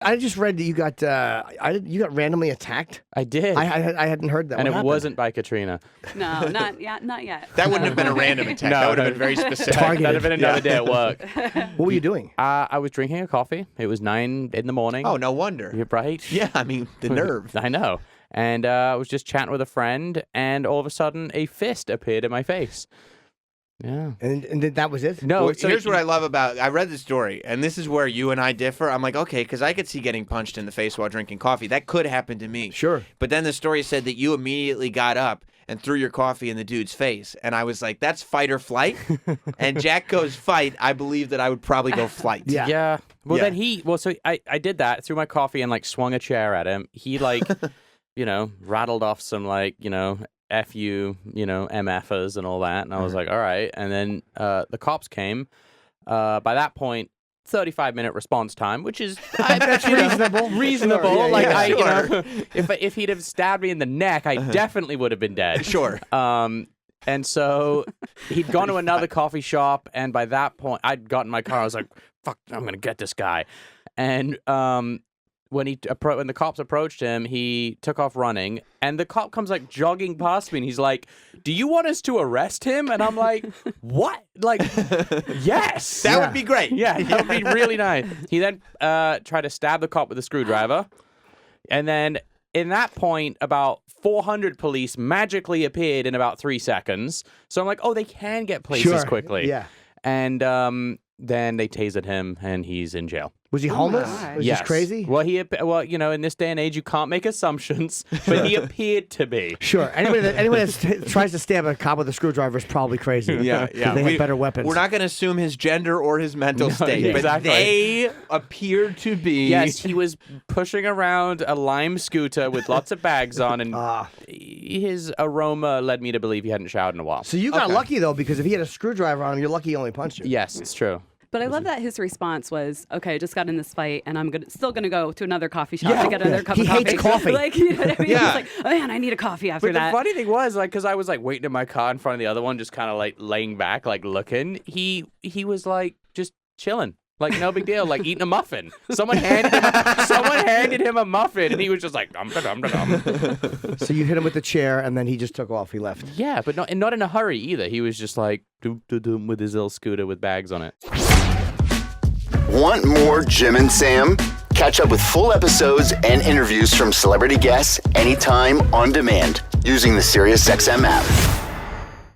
I just read that you got randomly attacked. I did. I hadn't heard that. And what happened? wasn't by Katrina. No, not yet. That wouldn't have been a random attack. No, that would have been very specific. Targeted. That would have been another day at work. What were you doing? I was drinking a coffee. It was 9 in the morning. Oh, no wonder. You're right. Yeah, I mean, the nerve. I know. And I was just chatting with a friend, and all of a sudden, a fist appeared in my face. Yeah. And that was it? No, Well, here's what I love about I read the story, and this is where you and I differ. I'm like, okay, because I could see getting punched in the face while drinking coffee. That could happen to me. Sure. But then the story said that you immediately got up and threw your coffee in the dude's face. And I was like, that's fight or flight. And Jack goes fight. I believe that I would probably go flight. Yeah. Yeah. Well, Yeah. then so I did that, threw my coffee and, like, swung a chair at him. He, like, rattled off some, like, F you, MFers and all that. And I was like, all right. And then the cops came. By that point, 35-minute response time, which is That's reasonable. reasonable. Sure, yeah, Like, if he'd have stabbed me in the neck, I definitely would have been dead. Sure. And so he'd gone to another coffee shop, and by that point, I'd gotten in my car. I was like, fuck, I'm going to get this guy. And when the cops approached him, he took off running, and the cop comes, like, jogging past me, and he's like, do you want us to arrest him? And I'm like, what? Like, yes. That would be great. Yeah, that would be really nice. He then tried to stab the cop with a screwdriver, and then in that point, about 400 police magically appeared in about 3 seconds. So I'm like, oh, they can get places quickly. Yeah. And then they tasered him, and he's in jail. Was he homeless? God. Was he just crazy? Well, in this day and age, you can't make assumptions, but he appeared to be. Sure. Anyone that tries to stab a cop with a screwdriver is probably crazy. Yeah. They have better weapons. We're not going to assume his gender or his mental state, yeah, but exactly. they appear to be. Yes, he was pushing around a lime scooter with lots of bags on, and his aroma led me to believe he hadn't showered in a while. So you got lucky, though, because if he had a screwdriver on him, you're lucky he only punched you. Yes, it's true. But I love that his response was, okay, I just got in this fight, and I'm still going to go to another coffee shop to get another cup of coffee. He hates coffee. Like, you know what I mean? Yeah. He's like, oh, man, I need a coffee after But that. the funny thing was, like, because I was, like, waiting in my car in front of the other one, just kind of, like, laying back, like, looking, he was, like, just chilling. Like, no big deal, like eating a muffin. Someone handed him a muffin, and he was just like, dum. So you hit him with the chair, and then he just took off. He left. Yeah, but not in a hurry either. He was just like, doom, with his little scooter with bags on it. Want more Jim and Sam? Catch up with full episodes and interviews from celebrity guests anytime on demand using the SiriusXM app.